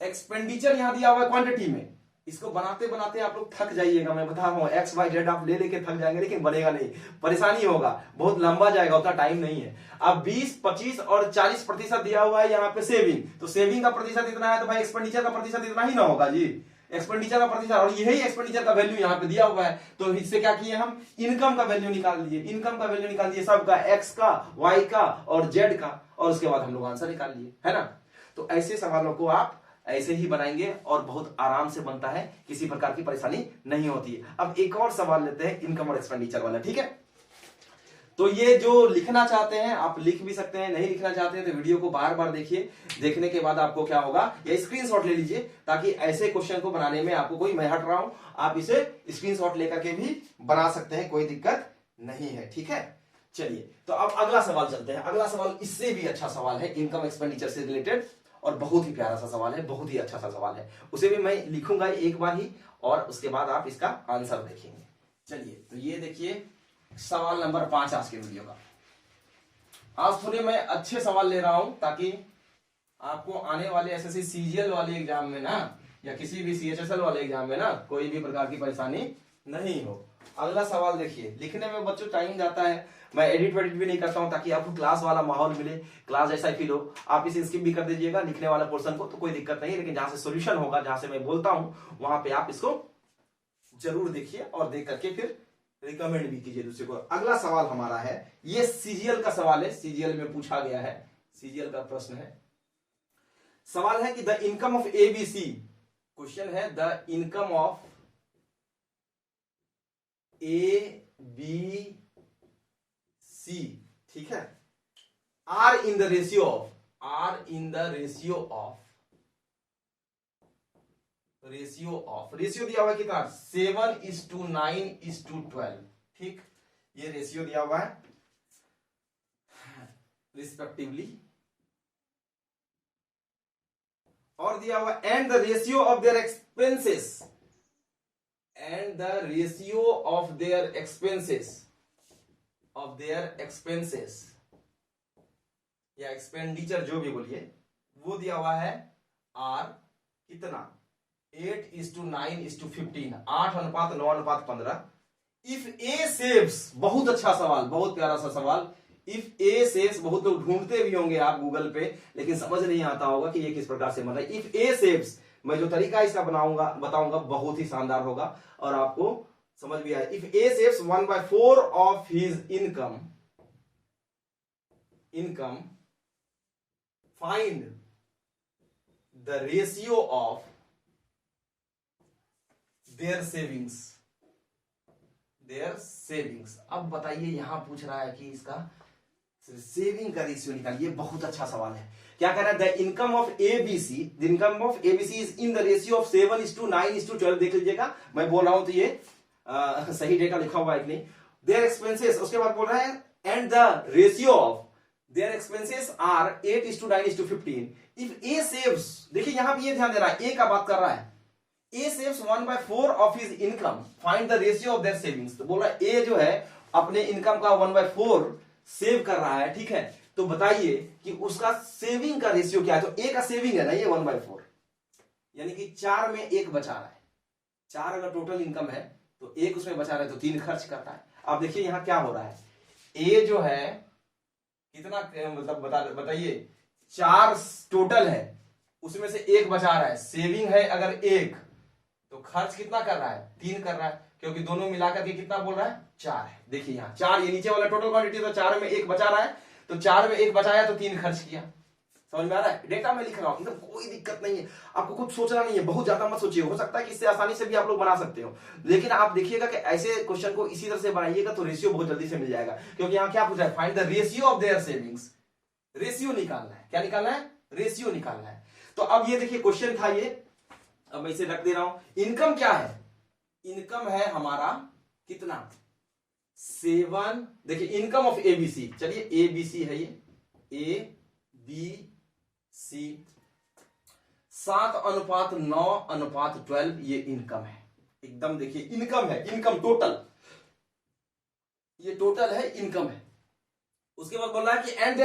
एक्सपेंडिचर यहां दिया हुआ है क्वांटिटी में, इसको बनाते बनाते आप लोग थक जाइएगा, मैं बता रहा हूं एक्स वाई जेड आप ले लेके थक जाएंगे, लेकिन बनेगा नहीं, परेशानी होगा, बहुत लंबा जाएगा, उतना टाइम नहीं है। अब 20 25 और 40% दिया हुआ है यहाँ पे सेविंग, तो सेविंग का प्रतिशत इतना है तो भाई एक्सपेंडिचर का प्रतिशत इतना ही ना होगा जी, एक्सपेंडिचर का प्रतिशत, और यही एक्सपेंडिचर का वैल्यू यहाँ पे दिया हुआ है, तो इससे क्या किए हम इनकम का वैल्यू निकाल दिए, इनकम का वैल्यू निकाल दिए सबका, एक्स का वाई का और जेड का, और उसके बाद हम लोग आंसर निकाल लिए, है ना। तो ऐसे सवालों को आप ऐसे ही बनाएंगे और बहुत आराम से बनता है, किसी प्रकार की परेशानी नहीं होती है। अब एक और सवाल लेते हैं इनकम और एक्सपेंडिचर वाला, ठीक है। तो ये जो लिखना चाहते हैं आप लिख भी सकते हैं, नहीं लिखना चाहते हैं तो वीडियो को बार बार देखिए, देखने के बाद आपको क्या होगा, या स्क्रीनशॉट ले लीजिए, ताकि ऐसे क्वेश्चन को बनाने में आपको कोई, मैं हट रहा हूं, आप इसे स्क्रीनशॉट लेकर के भी बना सकते हैं, कोई दिक्कत नहीं है, ठीक है। चलिए तो अब अगला सवाल चलते हैं। अगला सवाल इससे भी अच्छा सवाल है, इनकम एक्सपेंडिचर से रिलेटेड, और बहुत ही प्यारा सा सवाल है, बहुत ही अच्छा सा सवाल है, उसे भी मैं लिखूंगा एक बार ही, और उसके बाद आप इसका आंसर देखेंगे। चलिए तो ये देखिए सवाल नंबर 5 आज के वीडियो का। आज थोड़े मैं अच्छे सवाल ले रहा हूं ताकि आपको आने वाले एसएससी सीजीएल वाले एग्जाम में ना, या किसी भी सीएचएसएल वाले एग्जाम में ना, कोई भी प्रकार की परेशानी नहीं हो। अगला सवाल देखिए, लिखने में बच्चों टाइम जाता है, मैं एडिट वेडिट भी नहीं करता हूं ताकि आपको क्लास वाला माहौल मिले, क्लास जैसा फील हो। आप इसे स्किप भी कर दीजिएगा लिखने वाला पोर्शन को, तो कोई दिक्कत नहीं, लेकिन जहां से सॉल्यूशन होगा, जहां से मैं बोलता हूं वहां पे आप इसको जरूर देखिए, और देख करके फिर रिकमेंड भी कीजिए दूसरे को। अगला सवाल हमारा है, ये सीजीएल का सवाल है, सीजीएल में पूछा गया है, सीजीएल का प्रश्न है। सवाल है कि the income of ABC, question है the income of A B C, ठीक है, are in the ratio of, ratio दिया हुआ है कितना, 7:9:12, ठीक, ये रेशियो दिया हुआ है रिस्पेक्टिवली, और दिया हुआ and the ratio of their expenses, या एक्सपेंडिचर जो भी बोलिए, वो दिया हुआ है आर कितना, 8:9:15, 8:9:15। इफ ए सेव्स, बहुत अच्छा सवाल, बहुत प्यारा सा सवाल, इफ ए सेव्स, बहुत लोग ढूंढते भी होंगे आप गूगल पे, लेकिन समझ नहीं आता होगा कि ये किस प्रकार से बना है। इफ ए सेव्स, मैं जो तरीका इसका बताऊंगा बहुत ही शानदार होगा और आपको समझ भी आए। If A saves 1/4 of his income, find the ratio of their savings. अब बताइए, यहां पूछ रहा है कि इसका सेविंग का रेशियो निकालिए। बहुत अच्छा सवाल है। क्या कह रहा है, the income of ABC is in the ratio of 7:9:12। देख लीजिएगा, मैं बोल रहा हूं तो ये सही डेटा लिखा हुआ है कि नहीं। देयर एक्सपेंसेस, उसके बाद बोल रहा है and the ratio of their expenses are 8:9:15। If A saves, देखिए यहां पे ये ध्यान दे रहा है, ए का बात कर रहा है, A saves 1/4 of his income, find the ratio of their savings. तो बोल रहा है ए जो है अपने इनकम का 1/4 सेव कर रहा है, ठीक है, तो बताइए कि उसका सेविंग का रेशियो क्या है। तो ए का सेविंग है ना ये 1/4, यानी कि 4 में 1 बचा रहा है। 4 अगर टोटल इनकम है तो 1 उसमें बचा रहा है, तो 3 खर्च करता है। आप देखिए यहां क्या हो रहा है, ए जो है कितना, मतलब बताइए, 4 टोटल है, उसमें से 1 बचा रहा है। सेविंग है अगर 1, तो खर्च कितना कर रहा है, 3 कर रहा है, क्योंकि दोनों मिलाकर के कितना बोल रहा है, 4 है। देखिए यहाँ 4, ये नीचे वाला टोटल क्वांटिटी, तो 4 में 1 बचा रहा है, तो 4 में 1 बचाया तो 3 खर्च किया। समझ में आ रहा है, डेटा में लिख रहा हूं, एकदम कोई दिक्कत नहीं है, आपको कुछ सोचना नहीं है, बहुत ज्यादा मत सोचिए। हो सकता है कि इससे आसानी से भी आप लोग बना सकते हो, लेकिन आप देखिएगा कि ऐसे क्वेश्चन को इसी तरह से बनाइएगा तो रेशियो बहुत जल्दी से मिल जाएगा। क्योंकि यहाँ क्या पूछा है, find the ratio of their savings, ratio निकालना है। क्या निकालना है, रेशियो निकालना है। तो अब ये देखिए क्वेश्चन था ये, अब मैं इसे रख दे रहा हूं। इनकम क्या है, इनकम है हमारा कितना, 7। देखिए इनकम ऑफ एबीसी, चलिए एबीसी है ये, ए बी सी, 7:9:12 ये इनकम है। एकदम देखिए इनकम है, इनकम टोटल, ये टोटल है, इनकम है। उसके बाद बोल रहा है कि and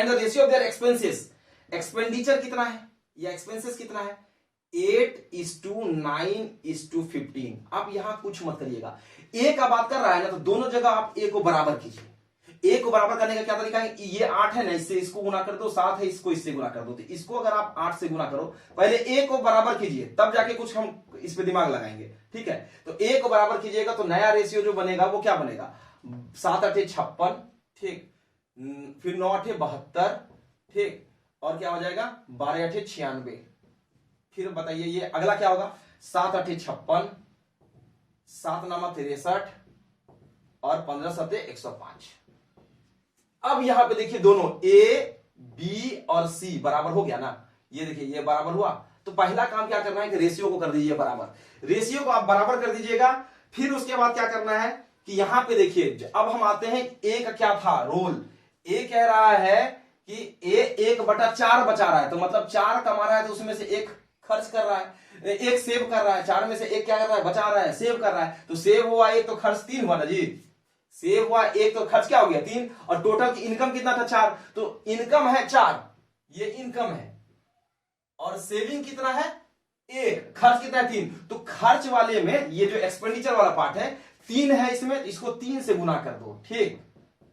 the ratio of their expenses, expenditure कितना है या एक्सपेंसेस कितना है, 8:9:15। आप यहां कुछ मत करिएगा, ए का बात कर रहा है ना, तो दोनों जगह आप ए को बराबर कीजिए। ए को बराबर करने का क्या तरीका है, ये 8 है ना, इससे इसको गुना कर दो, 7 है इसको इससे गुना कर दो। तो इसको अगर आप 8 से गुना करो, पहले ए को बराबर कीजिए, तब जाके कुछ हम इस पे दिमाग लगाएंगे, ठीक है। तो ए को बराबर कीजिएगा तो नया रेशियो जो बनेगा वो क्या बनेगा, 7×8 = 56, ठीक, फिर 9×8 = 72, ठीक, और क्या हो जाएगा 12×8 = 96। फिर बताइए ये अगला क्या होगा, 7×8 = 56, 7×9 = 63 और 15×7 = 105। अब यहां पे देखिए दोनों ए बी और सी बराबर हो गया ना, ये देखिए ये बराबर हुआ। तो पहला काम क्या करना है कि रेशियो को कर दीजिए बराबर। रेशियो को आप बराबर कर दीजिएगा। फिर उसके बाद क्या करना है कि यहां पे देखिए, अब हम आते हैं ए का क्या था रोल। ए कह रहा है कि ए 1/4 बचा रहा है, तो मतलब 4 कमा रहा है तो उसमें से 1 खर्च कर रहा है, 1 सेव कर रहा है, 4 में से 1 क्या कर रहा है, बचा रहा है, सेव कर रहा है। तो सेव हुआ 1 तो खर्च 3 हुआ ना जी, सेव हुआ 1 तो खर्च क्या हो गया 3, और टोटल की इनकम कितना था 4, तो इनकम है 4, ये इनकम है, और सेविंग कितना है 1, खर्च कितना है 3। तो खर्च वाले में ये जो एक्सपेंडिचर वाला पार्ट है 3 है इसमें, इसको 3 से गुना कर दो, ठीक,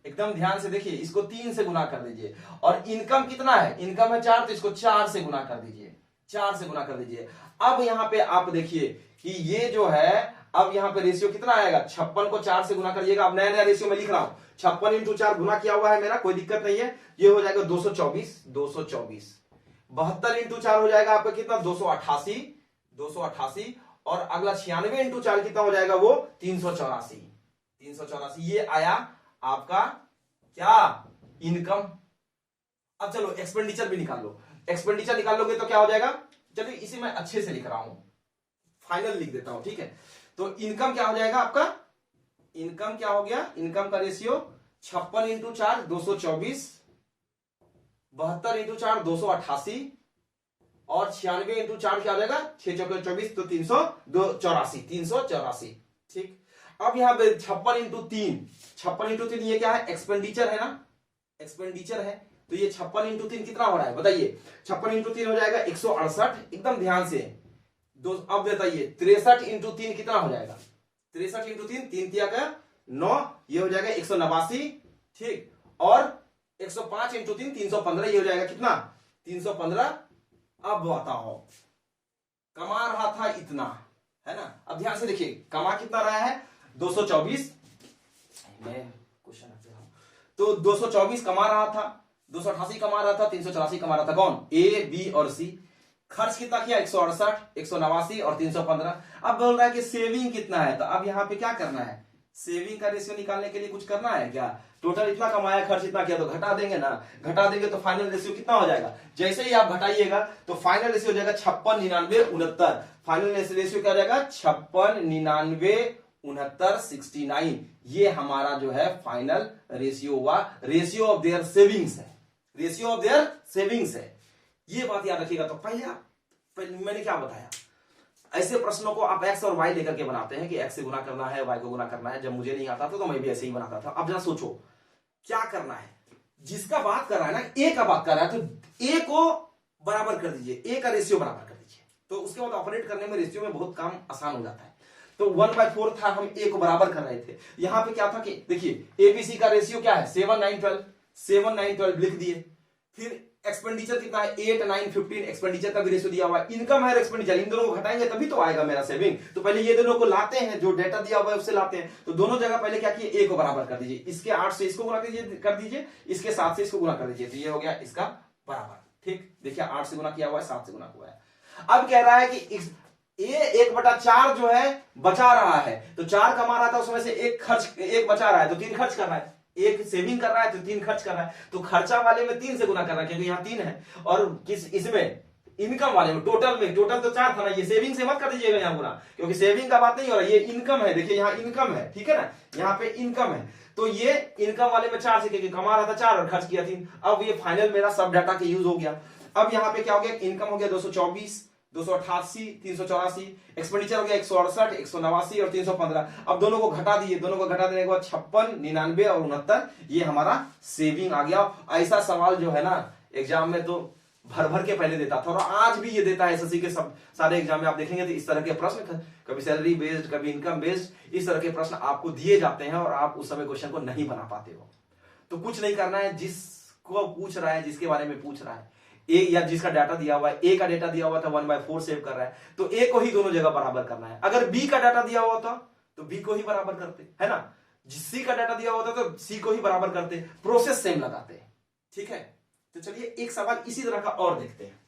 एकदम ध्यान से देखिए, इसको 3 से गुना कर दीजिए। और इनकम कितना है, इनकम है 4, तो इसको 4 से गुना कर दीजिए, 4 से गुना कर दीजिए। अब यहां पे आप देखिए कि ये जो है, अब यहां पे रेशियो कितना आएगा, 56 को 4 से गुना करिएगा। अब नया नया रेशियो में लिख रहा हूं, 56 × 4 गुना किया हुआ है मेरा, कोई दिक्कत नहीं है, ये हो जाएगा 224। 72 इंटू 4 हो जाएगा आपका कितना 288, 288। और अगला 96 इंटू 4 कितना हो जाएगा वो 384, 384। ये आया आपका क्या इनकम। अब चलो एक्सपेंडिचर भी निकाल लो, एक्सपेंडिचर निकाल लोगे तो क्या हो जाएगा, चलिए इसे मैं अच्छे से लिख रहा हूं, फाइनल लिख देता हूं, ठीक है। तो इनकम क्या हो जाएगा आपका, इनकम क्या हो गया, इनकम का रेशियो 56 इंटू 4 224, 72 इंटू 4 288 और 96 इंटू 4 क्या हो जाएगा 6 चौके 24 तो 384, 384, ठीक। अब यहां पे 56 इंटू 3, 56 इंटू 3 ये क्या है एक्सपेंडिचर है ना, एक्सपेंडिचर है। तो ये 56 इंटू 3 कितना हो रहा है बताइए, 56 इंटू 3 हो जाएगा 168, एकदम ध्यान से दो। अब बताइए 63 इंटू 3 कितना हो जाएगा, 63 इंटू 3, 3 तिया का 9, ये हो जाएगा 189, ठीक। और 105 इंटू 3 315, ये हो जाएगा कितना 315। अब बताओ कमा रहा था इतना, है ना। अब ध्यान से देखिए कमा कितना रहा है 224, मैं क्वेश्चन तो 224 कमा रहा था, 288 कमा रहा था, 384 कमा रहा था, कौन ए बी और सी। खर्च कितना किया 168, 189 और 315। अब बोल रहा है कि सेविंग कितना है, तो अब यहां पे क्या करना है, सेविंग का रेशियो निकालने के लिए कुछ करना है क्या, टोटल इतना कमाया खर्च इतना किया तो घटा देंगे ना, घटा देंगे तो फाइनल रेशियो कितना हो जाएगा, जैसे ही आप घटाइएगा तो फाइनल रेशियो हो जाएगा 56 99 69। फाइनल रेशियो क्या हो जाएगा 56 99 69 69। ये हमारा जो है फाइनल रेशियो हुआ, रेशियो ऑफ देयर सेविंग्स है, रेशियो ऑफ देयर सेविंग्स है। ये बात याद रखिएगा। तो पहले मैंने क्या बताया, ऐसे प्रश्नों को आप एक्स और वाई लेकर के बनाते हैं कि एक्स से गुना करना है वाई को गुना करना है। जब मुझे नहीं आता था तो मैं भी ऐसे ही बनाता था। अब जरा सोचो क्या करना है, जिसका बात कर रहा है ना ए का बात कर रहा है तो ए को बराबर कर दीजिए, ए का रेशियो बराबर कर दीजिए, तो उसके बाद ऑपरेट करने में रेशियो में बहुत काम आसान हो जाता है। तो 1/4 था, हम ए को बराबर कर रहे थे। यहां पे क्या था कि देखिए एबीसी का रेशियो क्या है 7 9 12, 7 9 12 लिख दिए। फिर एक्सपेंडिचर कितना है 8 9 15, एक्सपेंडिचर का भी रेशियो दिया हुआ है। इनकम है एक्सपेंडिचर, इन दोनों को घटाएंगे तभी तो आएगा मेरा सेविंग। तो पहले ये दोनों को लाते हैं, जो डेटा दिया हुआ है उससे लाते हैं। तो दोनों जगह पहले क्या किए ए को बराबर कर दीजिए, इसके 8 से इसको गुना कर दीजिए, इसके 7 से इसको गुना कर दीजिए, तो ये हो गया इसका बराबर। ठीक, देखिए 8 से गुना किया हुआ है, 7 से गुना हुआ है। अब कह रहा है कि ये 1/4 जो है बचा रहा है, तो 4 कमा रहा था उसमें से एक बचा रहा है, तो 3 खर्च कर रहा है। एक सेविंग कर रहा है तो 3 खर्च कर रहा है, तो खर्चा वाले में 3 से गुना कर रहा है क्योंकि यहां 3 है। और किस इसमें इनकम वाले में टोटल तो 4 था ना, ये सेविंग से मत कर दीजिएगा यहां गुना, क्योंकि सेविंग का बात नहीं हो रहा, ये इनकम है। देखिए यहां इनकम है, ठीक है ना, यहां पे इनकम है। तो ये इनकम वाले में 4 से, क्योंकि कमा रहा था 4 और खर्च किया 3। अब ये फाइनल मेरा सब डाटा के यूज हो गया। अब यहां पे क्या हो गया, इनकम हो गया 224, 288, 384, एक्सपेंडिचर हो गया 168, 189 और 315। अब दोनों को घटा दिए, दोनों को घटा देने के बाद 56 99 और 69, ये हमारा सेविंग आ गया। ऐसा सवाल जो है ना एग्जाम में तो भर भर के पहले देता था, और आज भी ये देता है एसएससी के सब सारे एग्जाम में। आप देखेंगे तो इस तरह के प्रश्न, कभी सैलरी बेस्ड कभी इनकम बेस्ड, इस तरह के प्रश्न आपको दिए जाते हैं और आप उस समय क्वेश्चन को नहीं बना पाते हो। तो कुछ नहीं करना है, जिसको पूछ रहा है, जिसके बारे में पूछ रहा है ए, या जिसका डाटा दिया हुआ है, ए का डाटा दिया हुआ था 1/4 सेव कर रहा है, तो ए को ही दोनों जगह बराबर करना है। अगर बी का डाटा दिया हुआ था तो बी को ही बराबर करते, है ना। सी का डाटा दिया हुआ था तो सी को ही बराबर करते, प्रोसेस सेम लगाते, ठीक है। तो चलिए एक सवाल इसी तरह का और देखते हैं।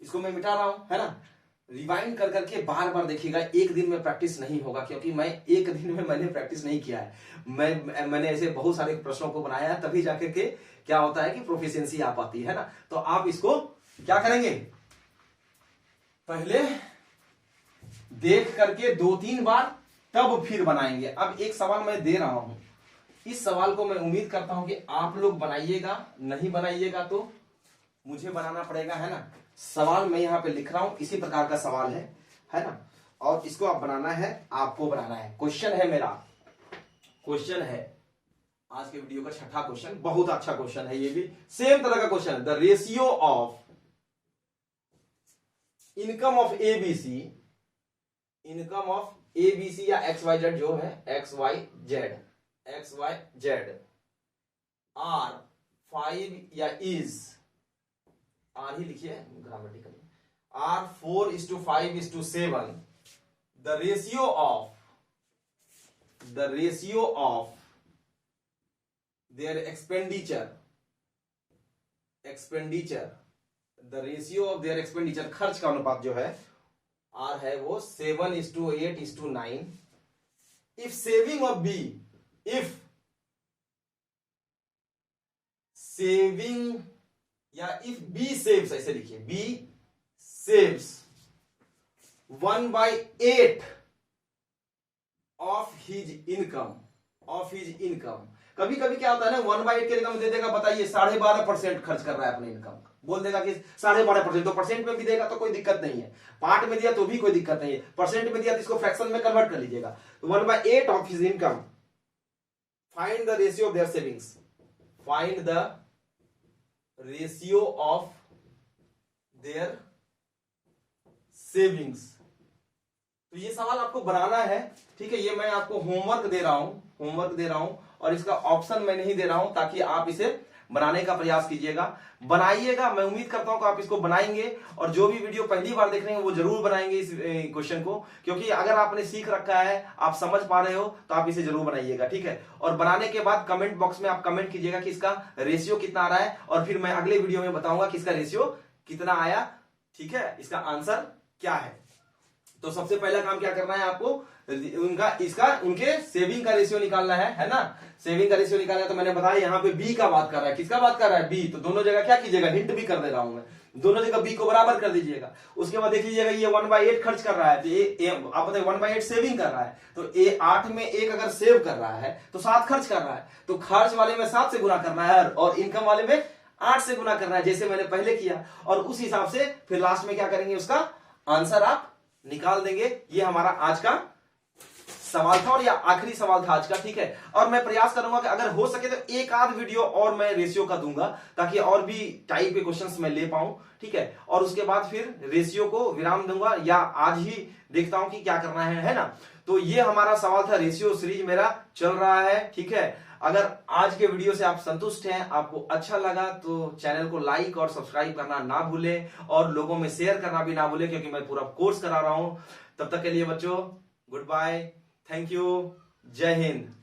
इसको मैं मिटा रहा हूं, है ना। रिवाइंड कर करके बार बार देखिएगा, एक दिन में प्रैक्टिस नहीं होगा, क्योंकि मैं एक दिन में मैंने प्रैक्टिस नहीं किया है। मैंने ऐसे बहुत सारे प्रश्नों को बनाया है, तभी जाकर के क्या होता है कि प्रोफिशिएंसी आ पाती है ना। तो आप इसको क्या करेंगे, पहले देख करके 2-3 बार तब फिर बनाएंगे। अब एक सवाल मैं दे रहा हूं, इस सवाल को मैं उम्मीद करता हूं कि आप लोग बनाइएगा, नहीं बनाइएगा तो मुझे बनाना पड़ेगा, है ना। सवाल मैं यहां पे लिख रहा हूं, इसी प्रकार का सवाल है ना, और इसको आप बनाना है, आपको बनाना है। क्वेश्चन है मेरा, क्वेश्चन है आज के वीडियो का 6ठा क्वेश्चन, बहुत अच्छा क्वेश्चन है, ये भी सेम तरह का क्वेश्चन है। The ratio of income of ABC, income of ABC या XYZ जो है, XYZ आर 5 या इज, आर ही लिखिए grammatically, are 4:5:7, the ratio of their expenditure the ratio of their expenditure, खर्च का अनुपात जो है आर है वो 7:8:9। If saving of B, if saving या इफ बी सेव्स, ऐसे लिखिए, B saves 1/8 of his income, of his income. कभी कभी क्या होता है ना, 1/8 के इनकम दे देगा, बताइए 12.5% खर्च कर रहा है अपने इनकम, बोल देगा कि 12.5%, तो परसेंट में भी देगा तो कोई दिक्कत नहीं है, पार्ट में दिया तो भी कोई दिक्कत नहीं है, परसेंट में दिया तो इसको फ्रैक्शन में कन्वर्ट कर लीजिएगा। तो 1/8 of his income, find the ratio of their savings, find the ratio of their savings. तो ये सवाल आपको बनाना है, ठीक है। ये मैं आपको होमवर्क दे रहा हूं, और इसका ऑप्शन मैं नहीं दे रहा हूं ताकि आप इसे बनाने का प्रयास कीजिएगा, बनाइएगा। मैं उम्मीद करता हूं कि आप इसको बनाएंगे, और जो भी वीडियो पहली बार देख रहे हैं वो जरूर बनाएंगे इस क्वेश्चन को, क्योंकि अगर आपने सीख रखा है, आप समझ पा रहे हो, तो आप इसे जरूर बनाइएगा, ठीक है। और बनाने के बाद कमेंट बॉक्स में आप कमेंट कीजिएगा कि इसका रेशियो कितना आ रहा है, और फिर मैं अगले वीडियो में बताऊंगा कि इसका रेशियो कितना आया, ठीक है, इसका आंसर क्या है। तो सबसे पहला काम क्या करना है आपको, उनके सेविंग का रेशियो निकालना है ना। सेविंग का रेशियो निकालना है, तो मैंने बताया यहाँ पे बी का बात कर रहा है, किसका बात कर रहा है, बी। तो दोनों जगह क्या कीजिएगा, हिंट भी कर दे रहा हूं मैं, दोनों जगह बी को बराबर कर दीजिएगा। उसके बाद देख लीजिएगा ये 1/8 खर्च कर रहा है, तो आप बताइए 1/8 सेविंग कर रहा है, तो 8 में 1 अगर सेव कर रहा है तो 7 खर्च कर रहा है, तो खर्च वाले में 7 से गुना करना है, और इनकम वाले में 8 से गुना करना है, जैसे मैंने पहले किया। और उस हिसाब से फिर लास्ट में क्या करेंगे, उसका आंसर आप निकाल देंगे। ये हमारा आज का सवाल था, और या आखिरी सवाल था आज का, ठीक है। और मैं प्रयास करूंगा कि अगर हो सके तो एक आध वीडियो और मैं रेशियो का दूंगा, ताकि और भी टाइप के क्वेश्चंस मैं ले पाऊं, ठीक है। और उसके बाद फिर रेशियो को विराम दूंगा, या आज ही देखता हूं कि क्या करना है ना। तो ये हमारा सवाल था, रेशियो सीरीज मेरा चल रहा है, ठीक है। अगर आज के वीडियो से आप संतुष्ट हैं, आपको अच्छा लगा, तो चैनल को लाइक और सब्सक्राइब करना ना भूलें, और लोगों में शेयर करना भी ना भूलें, क्योंकि मैं पूरा कोर्स करा रहा हूं। तब तक के लिए बच्चों, गुड बाय, थैंक यू, जय हिंद।